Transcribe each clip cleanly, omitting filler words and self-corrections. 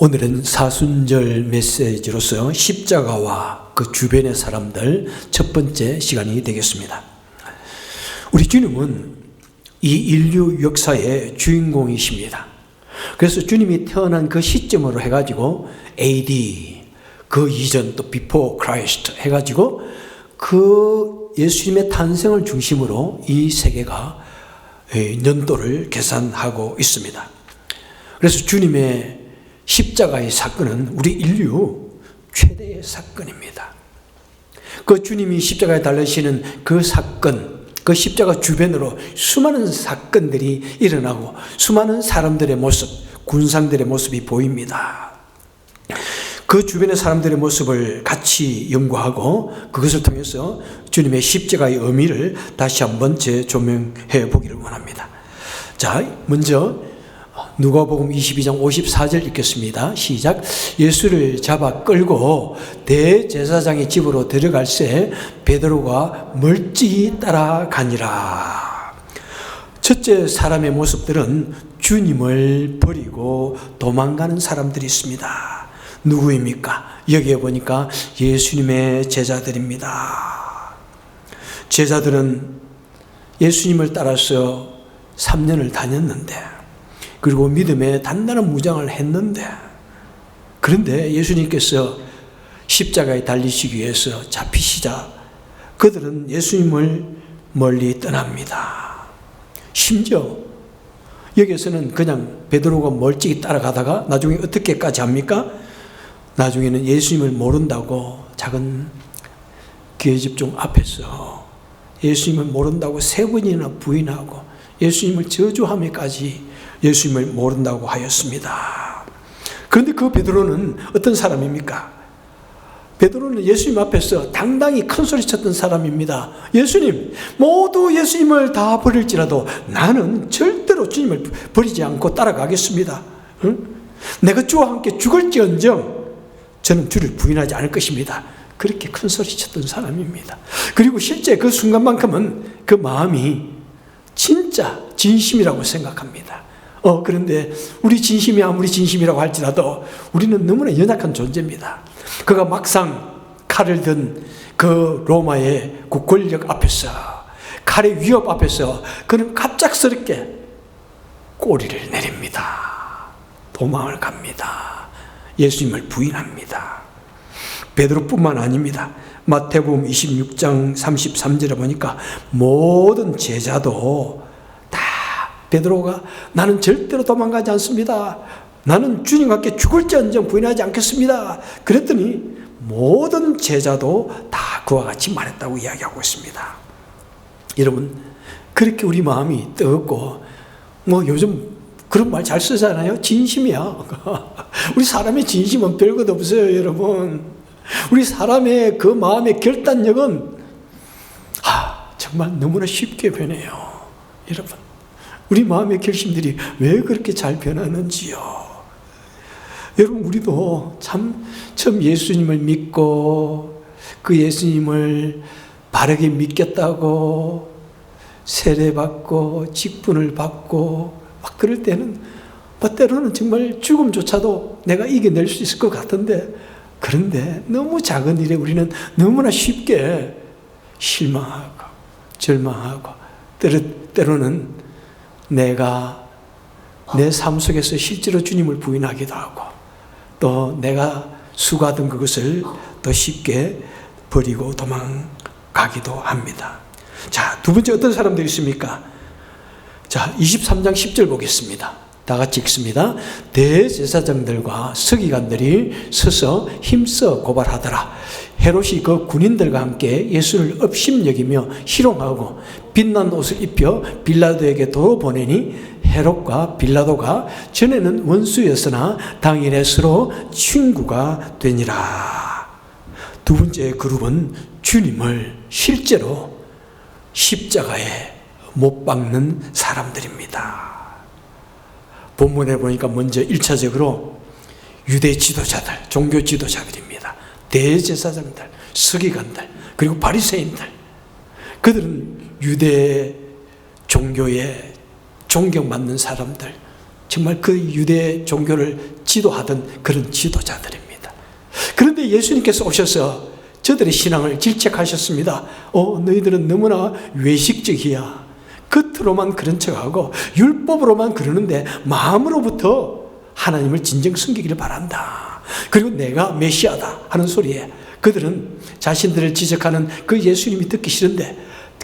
오늘은 사순절 메시지로서 십자가와 그 주변의 사람들 첫 번째 시간이 되겠습니다. 우리 주님은 이 인류 역사의 주인공이십니다. 그래서 주님이 태어난 그 시점으로 해가지고 AD, 그 이전 또 Before Christ 해가지고 그 예수님의 탄생을 중심으로 이 세계가 년도를 계산하고 있습니다. 그래서 주님의 십자가의 사건은 우리 인류 최대의 사건입니다. 그 주님이 십자가에 달리시는 그 사건, 그 십자가 주변으로 수많은 사건들이 일어나고 수많은 사람들의 모습, 군상들의 모습이 보입니다. 그 주변의 사람들의 모습을 같이 연구하고 그것을 통해서 주님의 십자가의 의미를 다시 한번 재조명해 보기를 원합니다. 자, 먼저 누가복음 22장 54절 읽겠습니다. 시작. 예수를 잡아 끌고 대제사장의 집으로 들어갈새 베드로가 멀찍이 따라가니라. 첫째 사람의 모습들은 주님을 버리고 도망가는 사람들이 있습니다. 누구입니까? 여기에 보니까 예수님의 제자들입니다. 제자들은 예수님을 따라서 3년을 다녔는데, 그리고 믿음의 단단한 무장을 했는데, 그런데 예수님께서 십자가에 달리시기 위해서 잡히시자 그들은 예수님을 멀리 떠납니다. 심지어 여기에서는 그냥 베드로가 멀찍이 따라가다가 나중에 어떻게까지 합니까? 나중에는 예수님을 모른다고 작은 기회집중 앞에서 예수님을 모른다고 3번이나 부인하고 예수님을 저주하며까지 예수님을 모른다고 하였습니다. 그런데 그 베드로는 어떤 사람입니까? 베드로는 예수님 앞에서 당당히 큰 소리 쳤던 사람입니다. 예수님, 모두 예수님을 다 버릴지라도 나는 절대로 주님을 버리지 않고 따라가겠습니다. 응? 내가 주와 함께 죽을지언정 저는 주를 부인하지 않을 것입니다. 그렇게 큰 소리 쳤던 사람입니다. 그리고 실제 그 순간만큼은 그 마음이 진짜 진심이라고 생각합니다. 그런데 우리 진심이 아무리 진심이라고 할지라도 우리는 너무나 연약한 존재입니다. 그가 막상 칼을 든 그 로마의 그 권력 앞에서, 칼의 위협 앞에서 그는 갑작스럽게 꼬리를 내립니다. 도망을 갑니다. 예수님을 부인합니다. 베드로뿐만 아닙니다. 마태복음 26장 33절에 보니까 모든 제자도 다 베드로가 나는 절대로 도망가지 않습니다. 나는 주님과 함께 죽을지언정 부인하지 않겠습니다. 그랬더니 모든 제자도 다 그와 같이 말했다고 이야기하고 있습니다. 여러분, 그렇게 우리 마음이 뜨겁고 요즘 그런 말 잘 쓰잖아요. 진심이야. 우리 사람의 진심은 별것 없어요, 여러분. 우리 사람의 그 마음의 결단력은 정말 너무나 쉽게 변해요. 여러분, 우리 마음의 결심들이 왜 그렇게 잘 변하는지요. 여러분, 우리도 참 처음 예수님을 믿고 그 예수님을 바르게 믿겠다고 세례받고 직분을 받고 막 그럴 때는 때로는 정말 죽음조차도 내가 이겨낼 수 있을 것 같은데, 그런데 너무 작은 일에 우리는 너무나 쉽게 실망하고 절망하고 때로는 내가 내 삶 속에서 실제로 주님을 부인하기도 하고 또 내가 수고하던 그것을 더 쉽게 버리고 도망가기도 합니다. 자, 두 번째 어떤 사람들이 있습니까? 자, 23장 10절 보겠습니다. 다 같이 읽습니다. 대제사장들과 서기관들이 서서 힘써 고발하더라. 헤롯이 그 군인들과 함께 예수를 업심여기며 희롱하고 빛난 옷을 입혀 빌라도에게 도로 보내니 헤롯과 빌라도가 전에는 원수였으나 당일에 서로 친구가 되니라. 두 번째 그룹은 주님을 실제로 십자가에 못 박는 사람들입니다. 본문에 보니까 먼저 1차적으로 유대 지도자들, 종교 지도자들입니다. 대제사장들, 서기관들, 그리고 바리새인들. 그들은 유대 종교에 존경받는 사람들, 정말 그 유대 종교를 지도하던 그런 지도자들입니다. 그런데 예수님께서 오셔서 저들의 신앙을 질책하셨습니다. 너희들은 너무나 외식적이야. 겉으로만 그런 척하고 율법으로만 그러는데 마음으로부터 하나님을 진정 섬기기를 바란다. 그리고 내가 메시아다 하는 소리에 그들은 자신들을 지적하는 그 예수님이 듣기 싫은데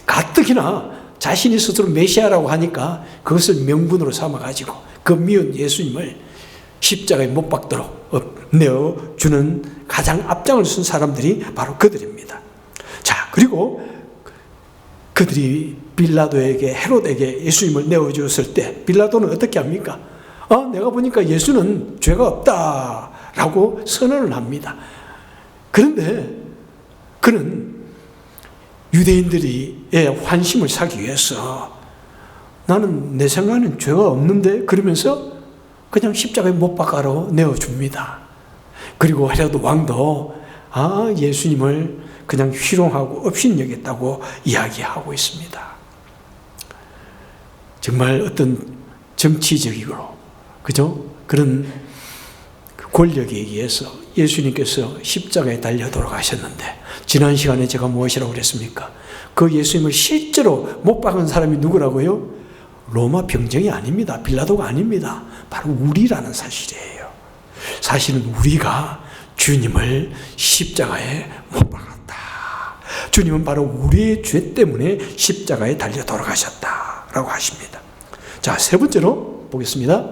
가뜩이나 자신이 스스로 메시아라고 하니까 그것을 명분으로 삼아가지고 그 미운 예수님을 십자가에 못 박도록 내어주는 가장 앞장을 쓴 사람들이 바로 그들입니다. 자, 그리고 그들이 빌라도에게, 헤롯에게 예수님을 내어주었을 때 빌라도는 어떻게 합니까? 내가 보니까 예수는 죄가 없다라고 선언을 합니다. 그런데 그는 유대인들의 환심을 사기 위해서 나는 내 생각에는 죄가 없는데 그러면서 그냥 십자가에 못 박아로 내어줍니다. 그리고 헤롯 왕도 예수님을 그냥 희롱하고 업신여겼다고 이야기하고 있습니다. 정말 어떤 정치적이고 그죠? 그런 권력에 의해서 예수님께서 십자가에 달려 돌아가셨는데 지난 시간에 제가 무엇이라고 그랬습니까? 그 예수님을 실제로 못 박은 사람이 누구라고요? 로마 병정이 아닙니다. 빌라도가 아닙니다. 바로 우리라는 사실이에요. 사실은 우리가 주님을 십자가에 못 박았다. 주님은 바로 우리의 죄 때문에 십자가에 달려 돌아가셨다라고 하십니다. 자, 세 번째로 보겠습니다.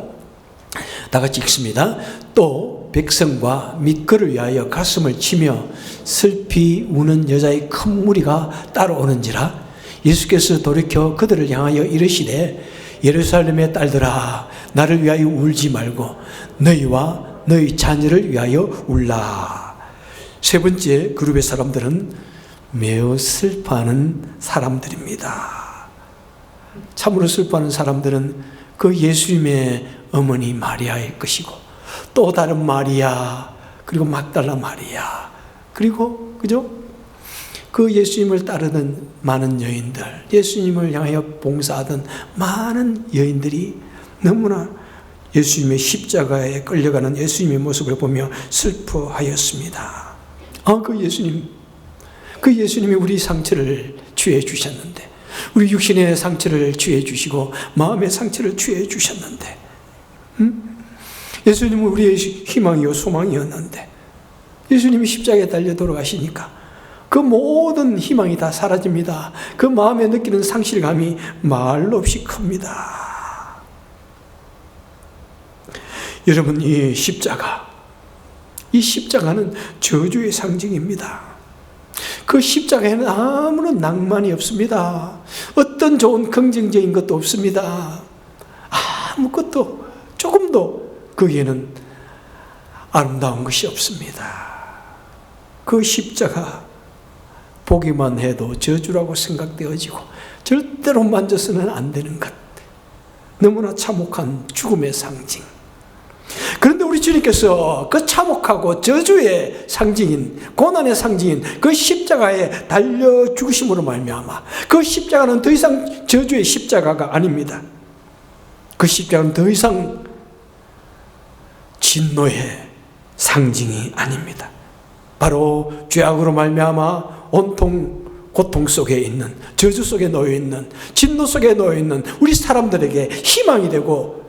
다 같이 읽습니다. 또 백성과 및 그를 위하여 가슴을 치며 슬피 우는 여자의 큰 무리가 따라오는지라 예수께서 돌이켜 그들을 향하여 이르시되 예루살렘의 딸들아 나를 위하여 울지 말고 너희와 너희 자녀를 위하여 울라. 세 번째 그룹의 사람들은 매우 슬퍼하는 사람들입니다. 참으로 슬퍼하는 사람들은 그 예수님의 어머니 마리아일 것이고 또 다른 마리아 그리고 막달라 마리아 그리고 그죠? 그 예수님을 따르던 많은 여인들 예수님을 향하여 봉사하던 많은 여인들이 너무나 예수님의 십자가에 끌려가는 예수님의 모습을 보며 슬퍼하였습니다. 그 예수님이 우리 상처를 취해 주셨는데 우리 육신의 상처를 취해 주시고 마음의 상처를 취해 주셨는데 예수님은 우리의 희망이요 소망이었는데 예수님이 십자가에 달려 돌아가시니까 그 모든 희망이 다 사라집니다. 그 마음에 느끼는 상실감이 말로 없이 큽니다. 여러분, 이 십자가는 저주의 상징입니다. 그 십자가에는 아무런 낭만이 없습니다. 어떤 좋은 긍정적인 것도 없습니다. 아무것도 조금도 거기에는 아름다운 것이 없습니다. 그 십자가 보기만 해도 저주라고 생각되어지고 절대로 만져서는 안 되는 것. 너무나 참혹한 죽음의 상징. 그런데 우리 주님께서 그 참혹하고 저주의 상징인 고난의 상징인 그 십자가에 달려 죽으심으로 말미암아 그 십자가는 더 이상 저주의 십자가가 아닙니다. 그 십자가는 더 이상 진노의 상징이 아닙니다. 바로 죄악으로 말미암아 온통 고통 속에 있는 저주 속에 놓여 있는 진노 속에 놓여 있는 우리 사람들에게 희망이 되고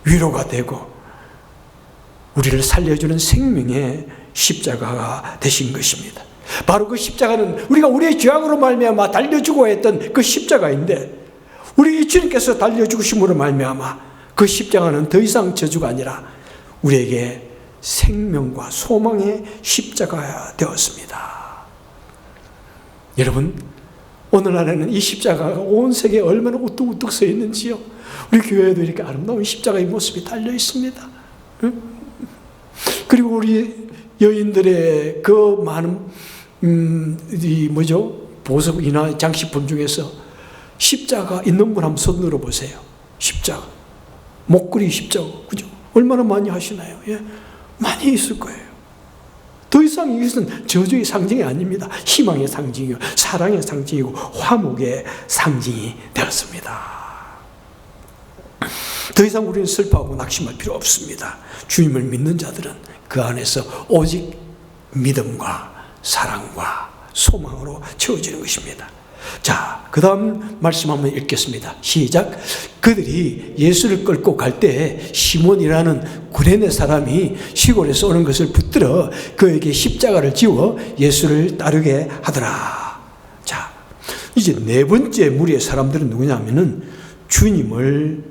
위로가 되고 우리를 살려주는 생명의 십자가가 되신 것입니다. 바로 그 십자가는 우리가 우리의 죄악으로 말미암아 달려 죽어야 했던 그 십자가인데 우리 주님께서 달려 죽으심으로 말미암아 그 십자가는 더 이상 저주가 아니라 우리에게 생명과 소망의 십자가가 되었습니다. 여러분, 오늘날에는 이 십자가가 온 세계에 얼마나 우뚝우뚝 서 있는지요. 우리 교회에도 이렇게 아름다운 십자가의 모습이 달려 있습니다. 그리고 우리 여인들의 그 많은 보석이나 장식품 중에서 십자가 있는 분 한번 손 들어 보세요. 십자가, 목걸이 십자가, 그죠? 얼마나 많이 하시나요? 예, 많이 있을 거예요. 더 이상 이것은 저주의 상징이 아닙니다. 희망의 상징이고 사랑의 상징이고 화목의 상징이 되었습니다. 더 이상 우리는 슬퍼하고 낙심할 필요 없습니다. 주님을 믿는 자들은 그 안에서 오직 믿음과 사랑과 소망으로 채워지는 것입니다. 자, 그 다음 말씀 한번 읽겠습니다. 시작. 그들이 예수를 끌고 갈 때 시몬이라는 구레네 사람이 시골에서 오는 것을 붙들어 그에게 십자가를 지워 예수를 따르게 하더라. 자, 이제 네 번째 무리의 사람들은 누구냐면은 주님을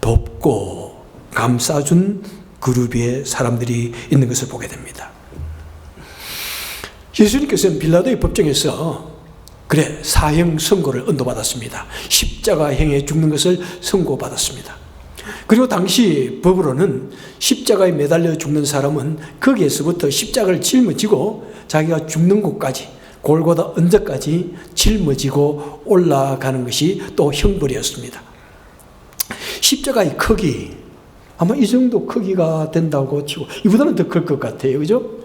돕고 감싸준 그룹의 사람들이 있는 것을 보게 됩니다. 예수님께서는 빌라도의 법정에서 사형 선고를 언도받았습니다. 십자가형에 죽는 것을 선고받았습니다. 그리고 당시 법으로는 십자가에 매달려 죽는 사람은 거기에서부터 십자가를 짊어지고 자기가 죽는 곳까지 골고다 언덕까지 짊어지고 올라가는 것이 또 형벌이었습니다. 십자가의 크기, 아마 이 정도 크기가 된다고 치고, 이보다는 더 클 것 같아요. 그죠?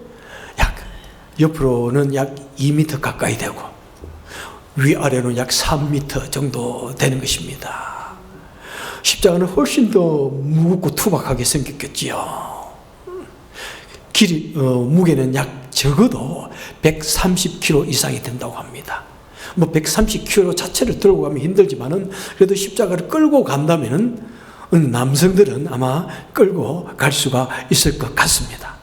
옆으로는 약 2m 가까이 되고, 위아래로는 약 3m 정도 되는 것입니다. 십자가는 훨씬 더 무겁고 투박하게 생겼겠지요. 무게는 약 적어도 130kg 이상이 된다고 합니다. 130kg 자체를 들고 가면 힘들지만은 그래도 십자가를 끌고 간다면은 남성들은 아마 끌고 갈 수가 있을 것 같습니다.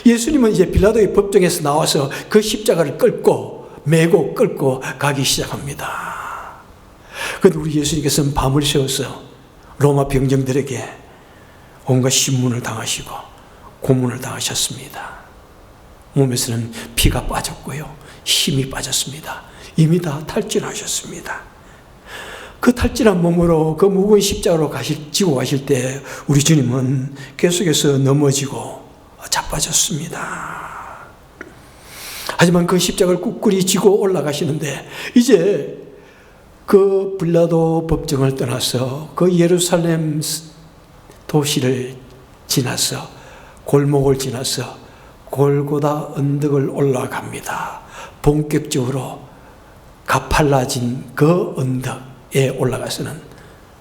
예수님은 이제 빌라도의 법정에서 나와서 그 십자가를 메고 끌고 가기 시작합니다. 그런데 우리 예수님께서는 밤을 새워서 로마 병정들에게 온갖 신문을 당하시고 고문을 당하셨습니다. 몸에서는 피가 빠졌고요, 힘이 빠졌습니다. 이미 다 탈진하셨습니다. 그 탈진한 몸으로 그 무거운 십자가로 지고 가실 때 우리 주님은 계속해서 넘어지고 자빠졌습니다. 하지만 그 십자가를 꿋꿋이 지고 올라가시는데 이제 그 빌라도 법정을 떠나서 그 예루살렘 도시를 지나서 골목을 지나서 골고다 언덕을 올라갑니다. 본격적으로 가팔라진 그 언덕에 올라가서는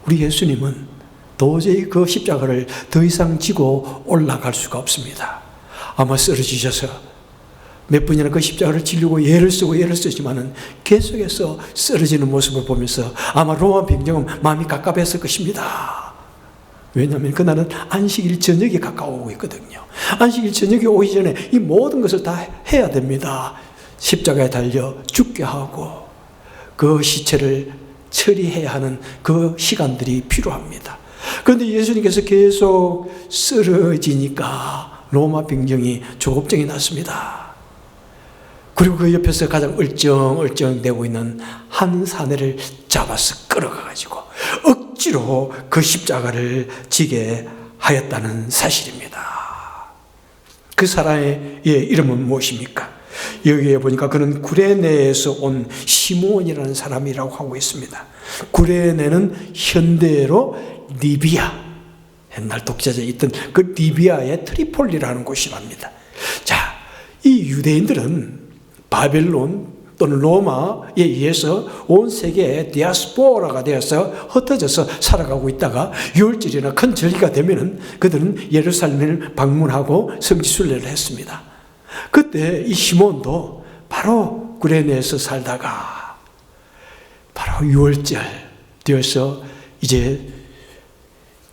우리 예수님은 도저히 그 십자가를 더 이상 지고 올라갈 수가 없습니다. 아마 쓰러지셔서 몇 번이나 그 십자가를 지려고 애를 쓰지만은 계속해서 쓰러지는 모습을 보면서 아마 로마 병정은 마음이 갑갑했을 것입니다. 왜냐하면 그날은 안식일 저녁이 가까워오고 있거든요. 안식일 저녁이 오기 전에 이 모든 것을 다 해야 됩니다. 십자가에 달려 죽게 하고 그 시체를 처리해야 하는 그 시간들이 필요합니다. 그런데 예수님께서 계속 쓰러지니까 로마 병정이 조급증이 났습니다. 그리고 그 옆에서 가장 얼쩡얼쩡대고 있는 한 사내를 잡아서 끌어가가지고 억지로 그 십자가를 지게 하였다는 사실입니다. 그 사람의 이름은 무엇입니까? 여기에 보니까 그는 구레네에서 온 시몬이라는 사람이라고 하고 있습니다. 구레네는 현대로 리비아, 옛날 독재자에 있던 그 리비아의 트리폴리라는 곳이랍니다. 자, 이 유대인들은 바벨론 또는 로마에 의해서 온 세계에 디아스포라가 되어서 흩어져서 살아가고 있다가 유월절이나 큰 절기가 되면은 그들은 예루살렘을 방문하고 성지순례를 했습니다. 그때 이 시몬도 바로 구레네에서 살다가 바로 유월절 되어서 이제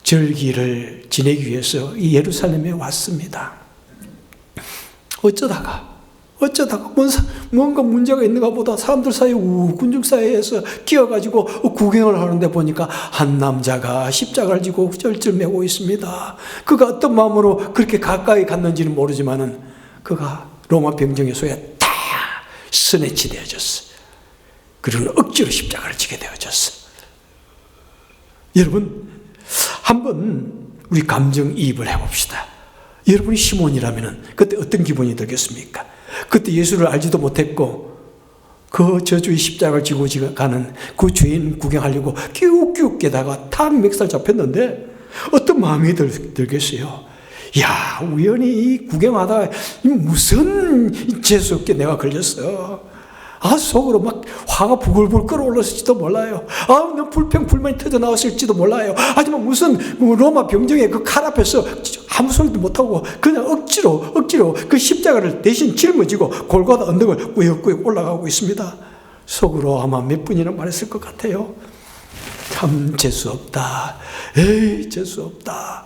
절기를 지내기 위해서 이 예루살렘에 왔습니다. 어쩌다가 뭔가 문제가 있는가 보다 사람들 사이에 군중 사이에서 끼어가지고 구경을 하는데 보니까 한 남자가 십자가를 지고 쩔쩔 매고 있습니다. 그가 어떤 마음으로 그렇게 가까이 갔는지는 모르지만은 그가 로마 병정의 손에 다 스네치 되어졌어. 그리고 억지로 십자가를 지게 되어졌어. 여러분, 한번 우리 감정이입을 해봅시다. 여러분이 시몬이라면 그때 어떤 기분이 들겠습니까? 그때 예수를 알지도 못했고 그 저주의 십자가를 지고 가는 그 죄인 구경하려고 끼욱끼욱 깨다가 탁 멱살 잡혔는데 어떤 마음이 들겠어요? 야, 우연히 구경하다가 무슨 재수없게 내가 걸렸어. 속으로 막 화가 부글부글 끓어올랐을지도 몰라요. 너 불평불만이 터져 나왔을지도 몰라요. 하지만 무슨 로마 병정의 그 칼 앞에서 아무 소리도 못하고 그냥 억지로 그 십자가를 대신 짊어지고 골고다 언덕을 꾸역꾸역 올라가고 있습니다. 속으로 아마 몇 분이나 말했을 것 같아요. 참 재수없다. 에이, 재수없다.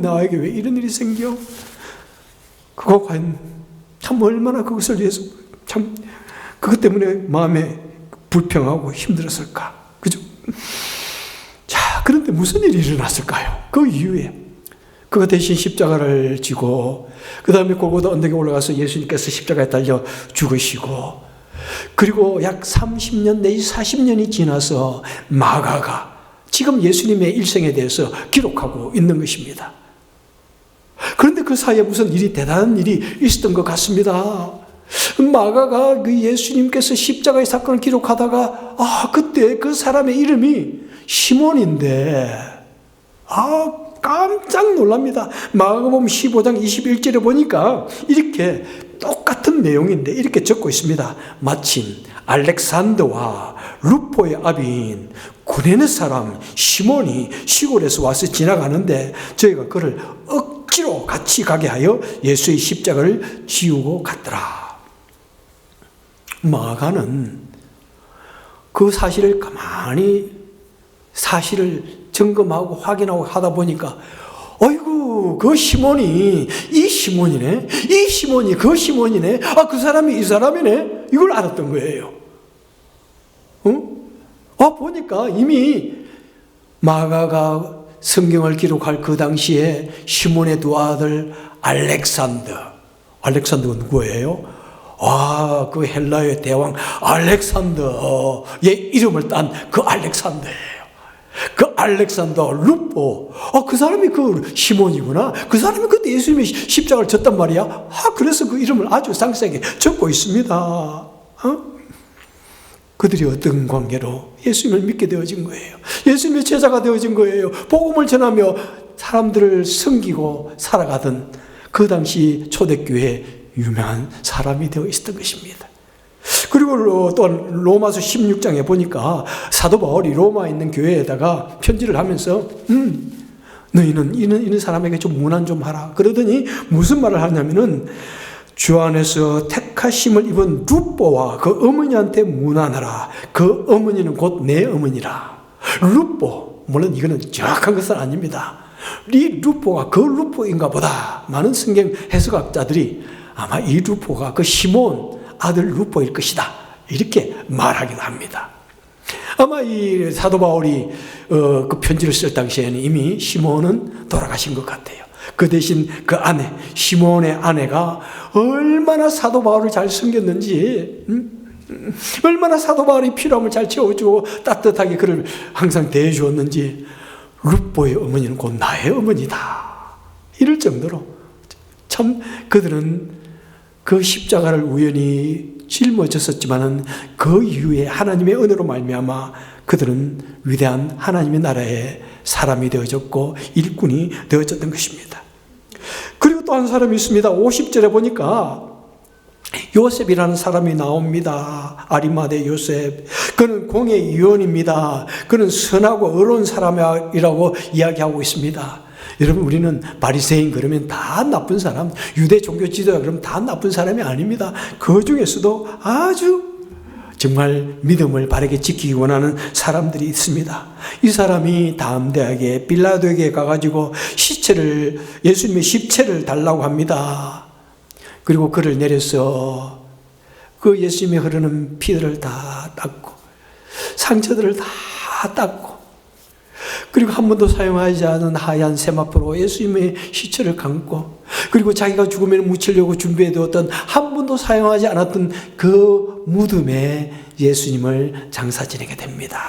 나에게 왜 이런 일이 생겨? 그거 과연 참 얼마나 그것을 위해서 참 그것 때문에 마음에 불평하고 힘들었을까? 그죠? 자, 그런데 무슨 일이 일어났을까요? 그 이후에 그가 대신 십자가를 지고 그 다음에 골고다 언덕에 올라가서 예수님께서 십자가에 달려 죽으시고, 그리고 약 30년 내지 40년이 지나서 마가가 지금 예수님의 일생에 대해서 기록하고 있는 것입니다. 그런데 그 사이에 무슨 일이 대단한 일이 있었던 것 같습니다. 마가가 그 예수님께서 십자가의 사건을 기록하다가 그때 그 사람의 이름이 시몬인데 깜짝 놀랍니다. 마가복음 15장 21절에 보니까 이렇게 똑같은 내용인데 이렇게 적고 있습니다. 마침 알렉산더와 루포의 아비인 구레네 사람 시몬이 시골에서 와서 지나가는데 저희가 그를 억지로 같이 가게 하여 예수의 십자가를 지우고 갔더라. 마가는 그 사실을 가만히 사실을 점검하고 확인하고 하다 보니까 어이구, 그 시몬이 이 시몬이네, 이 시몬이 그 시몬이네, 그 사람이 이 사람이네, 이걸 알았던 거예요. 보니까 이미 마가가 성경을 기록할 그 당시에 시몬의 두 아들 알렉산더가 누구예요? 그 헬라의 대왕 알렉산더의 이름을 딴 그 알렉산더예요. 그 알렉산더 루포, 그 사람이 그 시몬이구나. 그 사람이 그때 예수님의 십자가를 졌단 말이야. 그래서 그 이름을 아주 상세하게 적고 있습니다. 그들이 어떤 관계로 예수님을 믿게 되어진 거예요. 예수님의 제자가 되어진 거예요. 복음을 전하며 사람들을 섬기고 살아가던 그 당시 초대교회의 유명한 사람이 되어 있었던 것입니다. 그리고 또한 로마서 16장에 보니까 사도 바울이 로마에 있는 교회에다가 편지를 하면서 너희는 이런 사람에게 좀 문안 좀 하라. 그러더니 무슨 말을 하냐면은 주 안에서 택하심을 입은 루포와 그 어머니한테 문안하라. 그 어머니는 곧 내 어머니라. 루포, 물론 이거는 정확한 것은 아닙니다. 이 루포가 그 루포인가 보다. 많은 성경 해석학자들이 아마 이 루포가 그 시몬 아들 루포일 것이다, 이렇게 말하기도 합니다. 아마 이 사도 바울이 그 편지를 쓸 당시에는 이미 시몬은 돌아가신 것 같아요. 그 대신 그 아내, 시몬의 아내가 얼마나 사도 바울을 잘 섬겼는지, 얼마나 사도 바울이 필요함을 잘 채워주고 따뜻하게 그를 항상 대해주었는지, 루포의 어머니는 곧 나의 어머니다, 이럴 정도로 참 그들은 그 십자가를 우연히 짊어졌었지만은 그 이후에 하나님의 은혜로 말미암아 그들은 위대한 하나님의 나라의 사람이 되어졌고 일꾼이 되어졌던 것입니다. 그리고 또 한 사람이 있습니다. 50절에 보니까 요셉이라는 사람이 나옵니다. 아리마대 요셉. 그는 공의 위원입니다. 그는 선하고 의로운 사람이라고 이야기하고 있습니다. 여러분, 우리는 바리새인 그러면 다 나쁜 사람, 유대 종교 지도자 그러면 다 나쁜 사람이 아닙니다. 그 중에서도 아주 정말 믿음을 바르게 지키기 원하는 사람들이 있습니다. 이 사람이 담대하게 빌라도에게 가가지고 예수님의 십체를 달라고 합니다. 그리고 그를 내려서 그 예수님의 흐르는 피들을 다 닦고 상처들을 다 닦고, 그리고 한 번도 사용하지 않은 하얀 세마포로 예수님의 시체를 감고, 그리고 자기가 죽으면 묻히려고 준비해두었던 한 번도 사용하지 않았던 그 무덤에 예수님을 장사 지내게 됩니다.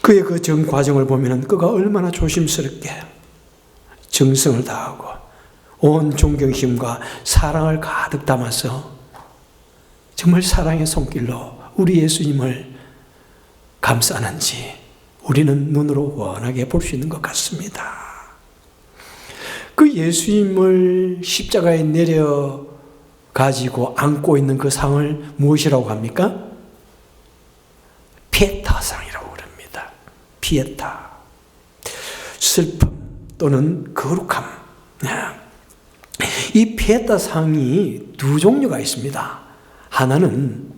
그의 그 전 과정을 보면 그가 얼마나 조심스럽게 정성을 다하고 온 존경심과 사랑을 가득 담아서 정말 사랑의 손길로 우리 예수님을 감싸는지 우리는 눈으로 훤하게 볼 수 있는 것 같습니다. 그 예수님을 십자가에 내려 가지고 안고 있는 그 상을 무엇이라고 합니까? 피에타상이라고 그럽니다. 피에타. 슬픔 또는 거룩함. 이 피에타상이 두 종류가 있습니다. 하나는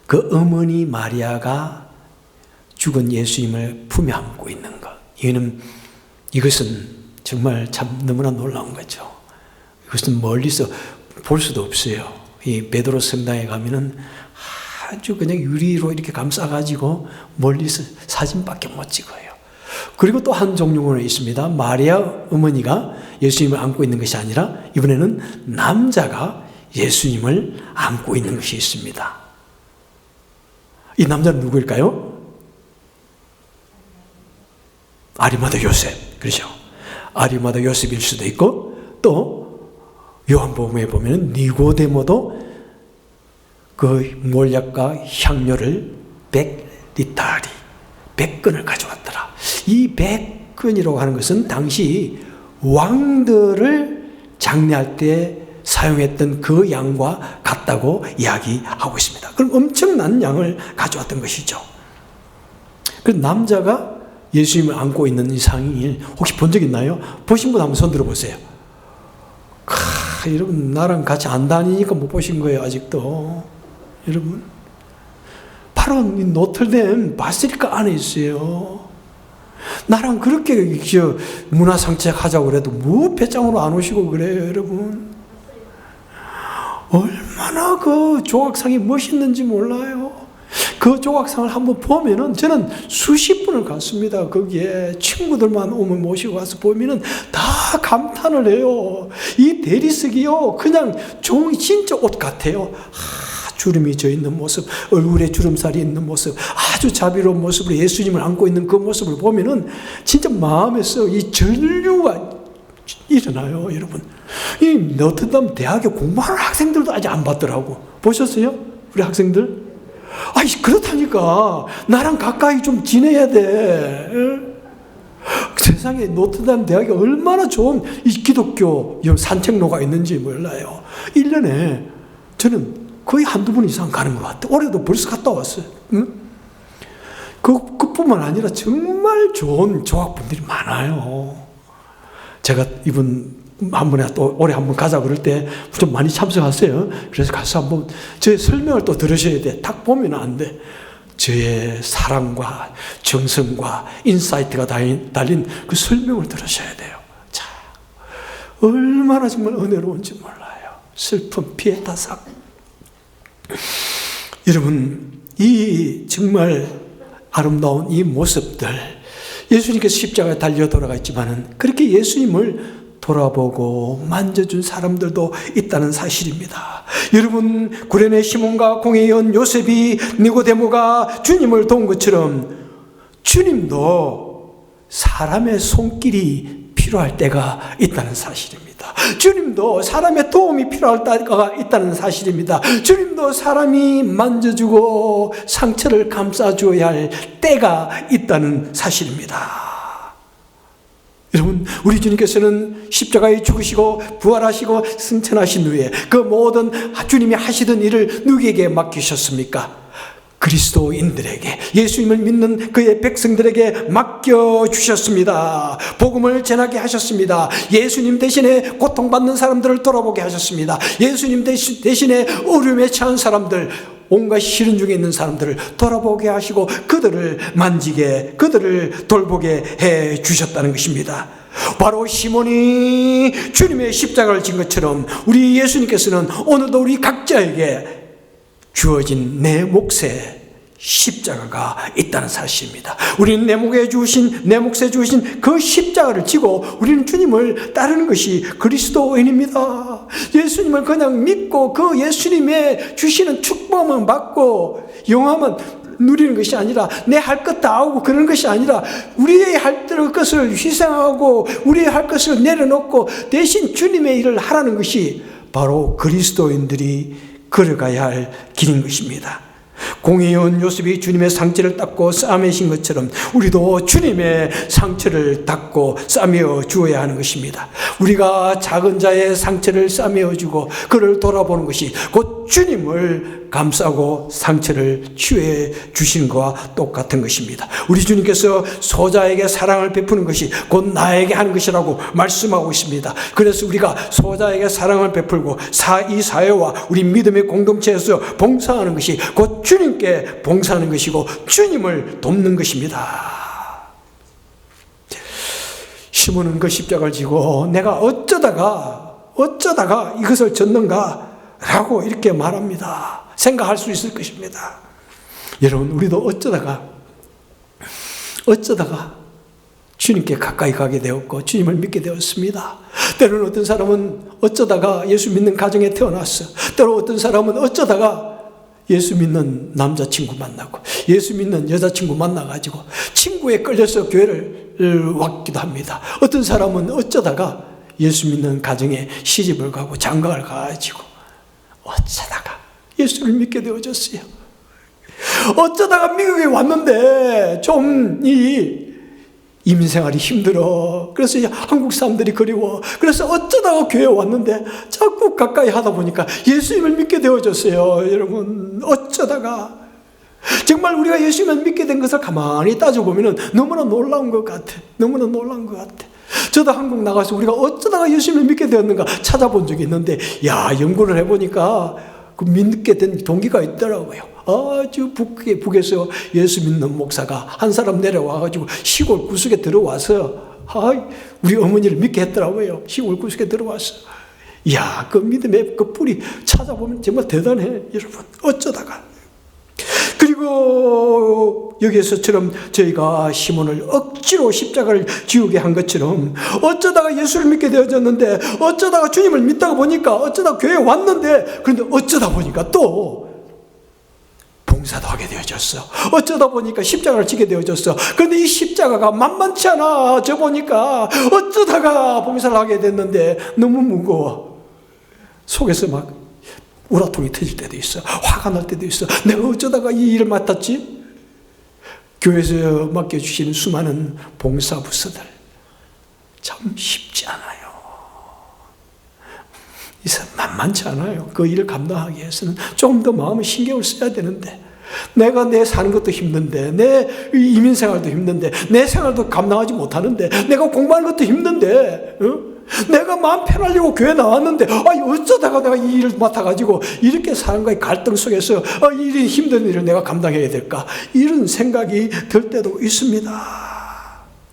그 어머니 마리아가 죽은 예수님을 품에 안고 있는 것. 이것은 정말 참 너무나 놀라운 거죠. 이것은 멀리서 볼 수도 없어요. 이 베드로 성당에 가면은 아주 그냥 유리로 이렇게 감싸가지고 멀리서 사진밖에 못 찍어요. 그리고 또 한 종류는 있습니다. 마리아 어머니가 예수님을 안고 있는 것이 아니라 이번에는 남자가 예수님을 안고 있는 것이 있습니다. 이 남자는 누구일까요? 아리마다 요셉. 그렇죠. 아리마다 요셉일 수도 있고, 또 요한복음에 보면 니고데모도 그 몰약과 향료를 100리타리, 100근을 가져왔더라. 이 100근이라고 하는 것은 당시 왕들을 장례할 때 사용했던 그 양과 같다고 이야기하고 있습니다. 그럼 엄청난 양을 가져왔던 것이죠. 그 남자가 예수님을 안고 있는 이 상을 혹시 본 적 있나요? 보신 분 한번 손 들어보세요. 여러분, 나랑 같이 안 다니니까 못 보신 거예요, 아직도. 여러분, 바로 노틀댐 바실리카 안에 있어요. 나랑 그렇게 문화상책 하자고 그래도 뭐 배짱으로 안 오시고 그래요, 여러분. 얼마나 그 조각상이 멋있는지 몰라요. 그 조각상을 한번 보면은 저는 수십 분을 갔습니다. 거기에 친구들만 오면 모시고 가서 보면은 다 감탄을 해요. 이 대리석이요, 그냥 종이 진짜 옷 같아요. 주름이 져 있는 모습, 얼굴에 주름살이 있는 모습, 아주 자비로운 모습으로 예수님을 안고 있는 그 모습을 보면은 진짜 마음에서 이 전류가 일어나요, 여러분. 이 노트담 대학에 공부하는 학생들도 아직 안 봤더라고. 보셨어요? 우리 학생들? 아이, 그렇다니까. 나랑 가까이 좀 지내야 돼. 세상에 노트담 대학에 얼마나 좋은 이 기독교 산책로가 있는지 몰라요. 1년에 저는 거의 한두 번 이상 가는 것 같아요. 올해도 벌써 갔다 왔어요. 응? 그뿐만 아니라 정말 좋은 조학분들이 많아요. 제가 이분 한 번에 또 올해 한 번 가자 그럴 때 좀 많이 참석하세요. 그래서 가서 한번 저의 설명을 또 들으셔야 돼. 딱 보면 안 돼. 저의 사랑과 정성과 인사이트가 달린 그 설명을 들으셔야 돼요. 자, 얼마나 정말 은혜로운지 몰라요. 슬픔, 피에타상. 여러분, 이 정말 아름다운 이 모습들, 예수님께서 십자가에 달려 돌아갔지만은 그렇게 예수님을 돌아보고 만져준 사람들도 있다는 사실입니다. 여러분, 구레네 시몬과 공회의 온 요셉이 니고데모가 주님을 도운 것처럼 주님도 사람의 손길이 필요할 때가 있다는 사실입니다. 주님도 사람의 도움이 필요할 때가 있다는 사실입니다. 주님도 사람이 만져주고 상처를 감싸줘야 할 때가 있다는 사실입니다. 여러분, 우리 주님께서는 십자가에 죽으시고 부활하시고 승천하신 후에 그 모든 주님이 하시던 일을 누구에게 맡기셨습니까? 그리스도인들에게, 예수님을 믿는 그의 백성들에게 맡겨주셨습니다. 복음을 전하게 하셨습니다. 예수님 대신에 고통받는 사람들을 돌아보게 하셨습니다. 예수님 대신에 어려움에 처한 사람들, 온갖 시련 중에 있는 사람들을 돌아보게 하시고 그들을 만지게, 그들을 돌보게 해 주셨다는 것입니다. 바로 시몬이 주님의 십자가를 진 것처럼 우리 예수님께서는 오늘도 우리 각자에게 주어진 내 몫에 십자가가 있다는 사실입니다. 우리는 내 몫에 주신 그 십자가를 지고 우리는 주님을 따르는 것이 그리스도인입니다. 예수님을 그냥 믿고 그 예수님의 주시는 축복만 받고 영화만 누리는 것이 아니라 내 할 것 다 하고 그런 것이 아니라 우리의 할 것을 희생하고 우리의 할 것을 내려놓고 대신 주님의 일을 하라는 것이 바로 그리스도인들이 걸어가야 할 길인 것입니다. 공의원 요셉이 주님의 상처를 닦고 싸매신 것처럼 우리도 주님의 상처를 닦고 싸매어 주어야 하는 것입니다. 우리가 작은 자의 상처를 싸매어 주고 그를 돌아보는 것이 곧 주님을 감싸고 상처를 치유해 주시는 것과 똑같은 것입니다. 우리 주님께서 소자에게 사랑을 베푸는 것이 곧 나에게 하는 것이라고 말씀하고 있습니다. 그래서 우리가 소자에게 사랑을 베풀고 이 사회와 우리 믿음의 공동체에서 봉사하는 것이 곧 주님께 봉사하는 것이고 주님을 돕는 것입니다. 시몬은 그 십자가를 지고 내가 어쩌다가 이것을 졌는가 라고 이렇게 말합니다. 생각할 수 있을 것입니다. 여러분, 우리도 어쩌다가 주님께 가까이 가게 되었고 주님을 믿게 되었습니다. 때로는 어떤 사람은 어쩌다가 예수 믿는 가정에 태어났어. 때로 어떤 사람은 어쩌다가 예수 믿는 남자친구 만나고 예수 믿는 여자친구 만나가지고 친구에 끌려서 교회를 왔기도 합니다. 어떤 사람은 어쩌다가 예수 믿는 가정에 시집을 가고 장가를 가가지고 어쩌다가 예수를 믿게 되어졌어요. 어쩌다가 미국에 왔는데 좀 이민생활이 힘들어. 그래서 한국 사람들이 그리워. 그래서 어쩌다가 교회에 왔는데 자꾸 가까이 하다 보니까 예수님을 믿게 되어졌어요. 여러분, 어쩌다가 정말 우리가 예수님을 믿게 된 것을 가만히 따져보면 너무나 놀라운 것 같아. 너무나 놀라운 것 같아. 저도 한국 나가서 우리가 어쩌다가 예수님을 믿게 되었는가 찾아본 적이 있는데, 연구를 해보니까 그 믿게 된 동기가 있더라고요. 아주 북에서 예수 믿는 목사가 한 사람 내려와가지고 시골 구석에 들어와서 우리 어머니를 믿게 했더라고요. 시골 구석에 들어와서. 그 믿음의 그 뿌리 찾아보면 정말 대단해, 여러분. 어쩌다가. 그리고 여기에서처럼 저희가 시몬을 억지로 십자가를 지우게 한 것처럼 어쩌다가 예수를 믿게 되어졌는데, 어쩌다가 주님을 믿다가 보니까, 어쩌다 교회에 왔는데, 그런데 어쩌다 보니까 또 봉사도 하게 되어졌어. 어쩌다 보니까 십자가를 지게 되어졌어. 그런데 이 십자가가 만만치 않아. 저 보니까 어쩌다가 봉사를 하게 됐는데 너무 무거워. 속에서 막 우라통이 터질 때도 있어. 화가 날 때도 있어. 내가 어쩌다가 이 일을 맡았지? 교회에서 맡겨주시는 수많은 봉사부서들 참 쉽지 않아요. 이 사람 만만치 않아요. 그 일을 감당하기 위해서는 조금 더 마음에 신경을 써야 되는데, 내가 내 사는 것도 힘든데, 내 이민생활도 힘든데, 내 생활도 감당하지 못하는데, 내가 공부하는 것도 힘든데, 내가 마음 편하려고 교회 나왔는데 어쩌다가 내가 이 일을 맡아가지고 이렇게 사람과의 갈등 속에서 이 일이 힘든 일을 내가 감당해야 될까, 이런 생각이 들 때도 있습니다.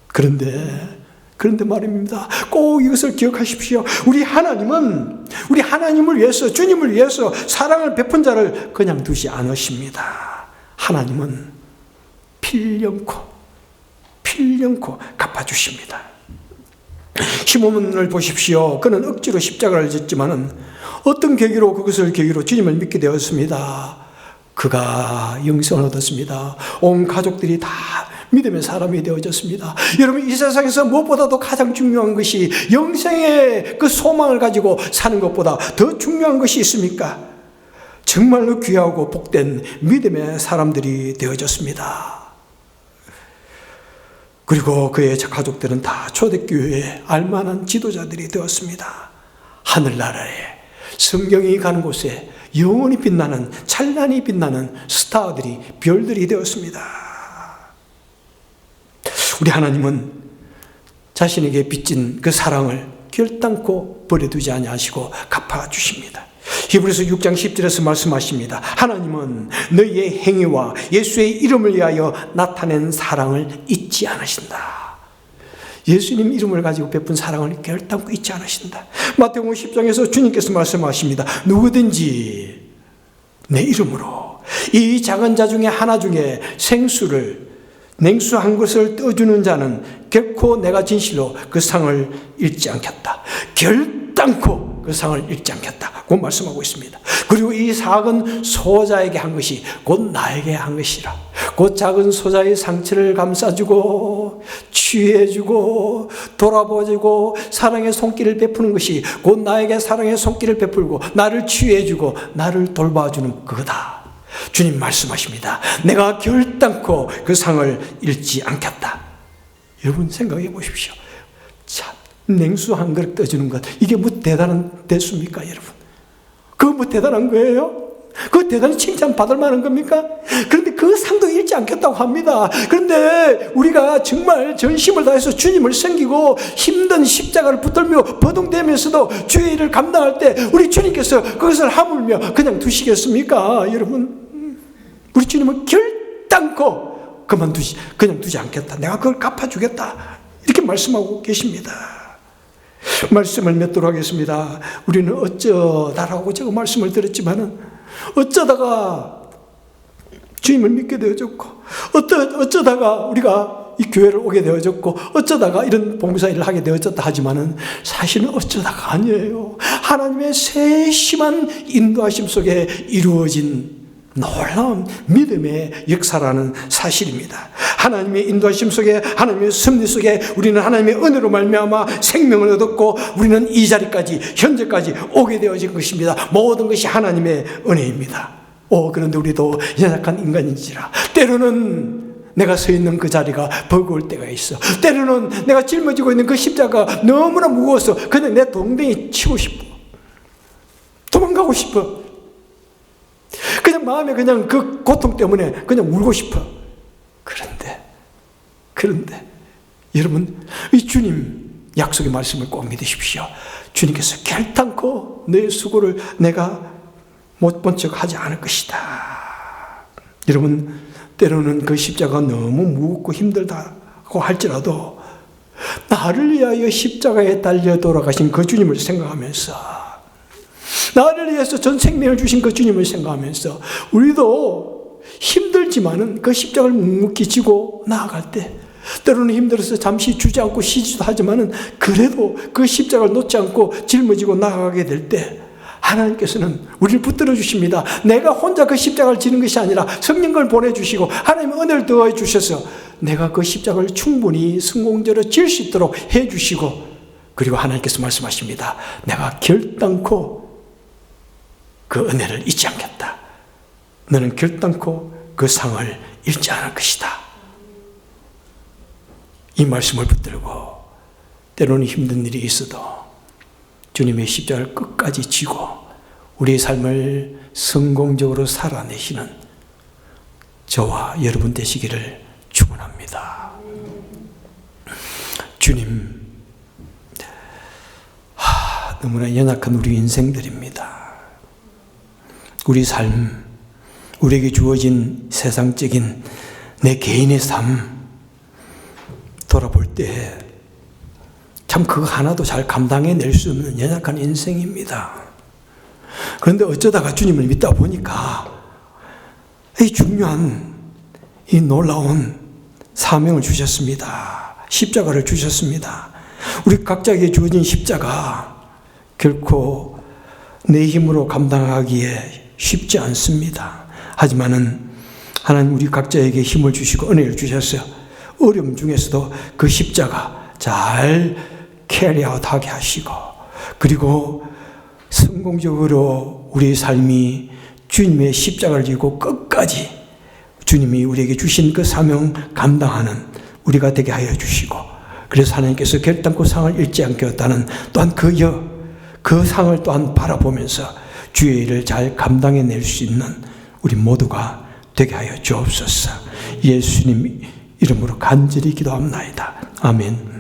그런데 말입니다. 꼭 이것을 기억하십시오. 우리 하나님을 위해서, 주님을 위해서 사랑을 베푼 자를 그냥 두지 않으십니다. 하나님은 필연코 갚아주십니다. 시몬을 보십시오. 그는 억지로 십자가를 졌지만은 어떤 계기로, 그것을 계기로 주님을 믿게 되었습니다. 그가 영생을 얻었습니다. 온 가족들이 다 믿음의 사람이 되어졌습니다. 여러분, 이 세상에서 무엇보다도 가장 중요한 것이 영생의 그 소망을 가지고 사는 것보다 더 중요한 것이 있습니까? 정말로 귀하고 복된 믿음의 사람들이 되어졌습니다. 그리고 그의 가족들은 다 초대교회에 알만한 지도자들이 되었습니다. 하늘나라에, 성경이 가는 곳에 영원히 빛나는, 찬란히 빛나는 스타들이, 별들이 되었습니다. 우리 하나님은 자신에게 빚진 그 사랑을 결단코 버려두지 아니하시고 갚아주십니다. 히브리서 6장 10절에서 말씀하십니다. 하나님은 너희의 행위와 예수의 이름을 위하여 나타낸 사랑을 잊지 않으신다. 예수님 이름을 가지고 베푼 사랑을 결단코 잊지 않으신다. 마태복음 10장에서 주님께서 말씀하십니다. 누구든지 내 이름으로 이 작은 자 중에 하나 중에 냉수 한 것을 떠주는 자는 결코 내가 진실로 그 상을 잃지 않겠다. 결단코 그 상을 잃지 않겠다. 그 말씀하고 있습니다. 그리고 이 작은 소자에게 한 것이 곧 나에게 한 것이라. 곧 작은 소자의 상처를 감싸주고 치유해주고 돌아보아주고 사랑의 손길을 베푸는 것이 곧 나에게 사랑의 손길을 베풀고 나를 치유해주고 나를 돌봐주는 그거다. 주님 말씀하십니다. 내가 결단코 그 상을 잃지 않겠다. 여러분 생각해 보십시오. 참, 냉수 한 그릇 떠주는 것, 이게 뭐 대단한 대수입니까, 여러분? 그거 뭐 대단한 거예요? 그거 대단히 칭찬받을 만한 겁니까? 그런데 그 상도 잃지 않겠다고 합니다. 그런데 우리가 정말 전심을 다해서 주님을 섬기고 힘든 십자가를 붙들며 버둥대면서도 주의 일을 감당할 때 우리 주님께서 그것을 하물며 그냥 두시겠습니까? 여러분, 우리 주님은 결단코 그냥 두지 않겠다. 내가 그걸 갚아주겠다. 이렇게 말씀하고 계십니다. 말씀을 맺도록 하겠습니다. 우리는 어쩌다라고 제가 말씀을 드렸지만은 어쩌다가 주님을 믿게 되어졌고, 어쩌다가 우리가 이 교회를 오게 되어졌고, 어쩌다가 이런 봉사일을 하게 되어졌다 하지만은 사실은 어쩌다가 아니에요. 하나님의 세심한 인도하심 속에 이루어진 놀라운 믿음의 역사라는 사실입니다. 하나님의 인도하심 속에, 하나님의 섭리 속에 우리는 하나님의 은혜로 말미암아 생명을 얻었고, 우리는 이 자리까지, 현재까지 오게 되어진 것입니다. 모든 것이 하나님의 은혜입니다. 그런데 우리도 연약한 인간인지라 때로는 내가 서 있는 그 자리가 버거울 때가 있어. 때로는 내가 짊어지고 있는 그 십자가 너무나 무거워서 그냥 내 동댕이 치고 싶어. 도망가고 싶어. 그냥 마음에 그냥 그 고통 때문에 그냥 울고 싶어. 그런데 여러분, 이 주님 약속의 말씀을 꼭 믿으십시오. 주님께서 결단코 너의 수고를 내가 못 본 척 하지 않을 것이다. 여러분, 때로는 그 십자가 너무 무겁고 힘들다고 할지라도 나를 위하여 십자가에 달려 돌아가신 그 주님을 생각하면서, 나를 위해서 전 생명을 주신 그 주님을 생각하면서 우리도 힘들지만은 그 십자가를 묵묵히 지고 나아갈 때, 때로는 힘들어서 잠시 주저앉고 쉬지도 하지만은 그래도 그 십자가를 놓지 않고 짊어지고 나아가게 될 때 하나님께서는 우리를 붙들어 주십니다. 내가 혼자 그 십자가를 지는 것이 아니라 성령을 보내주시고 하나님의 은혜를 더해 주셔서 내가 그 십자가를 충분히 성공적으로 질 수 있도록 해주시고, 그리고 하나님께서 말씀하십니다. 내가 결단코 그 은혜를 잊지 않겠다. 너는 결단코 그 상을 잃지 않을 것이다. 이 말씀을 붙들고 때로는 힘든 일이 있어도 주님의 십자가를 끝까지 지고 우리의 삶을 성공적으로 살아내시는 저와 여러분 되시기를 축원합니다. 주님, 너무나 연약한 우리 인생들입니다. 우리 삶, 우리에게 주어진 세상적인 내 개인의 삶 돌아볼 때 참 그거 하나도 잘 감당해낼 수 없는 연약한 인생입니다. 그런데 어쩌다가 주님을 믿다 보니까 이 중요한, 이 놀라운 사명을 주셨습니다. 십자가를 주셨습니다. 우리 각자에게 주어진 십자가 결코 내 힘으로 감당하기에 쉽지 않습니다. 하지만은 하나님 우리 각자에게 힘을 주시고 은혜를 주셨어요. 어려움 중에서도 그 십자가 잘 캐리아웃하게 하시고, 그리고 성공적으로 우리의 삶이 주님의 십자가를 지고 끝까지 주님이 우리에게 주신 그 사명 감당하는 우리가 되게 하여 주시고, 그래서 하나님께서 결단코 상을 잃지 않게 했다는 또한 그 상을 또한 바라보면서 주의 일을 잘 감당해낼 수 있는 우리 모두가 되게 하여 주옵소서. 예수님 이름으로 간절히 기도합나이다. 아멘.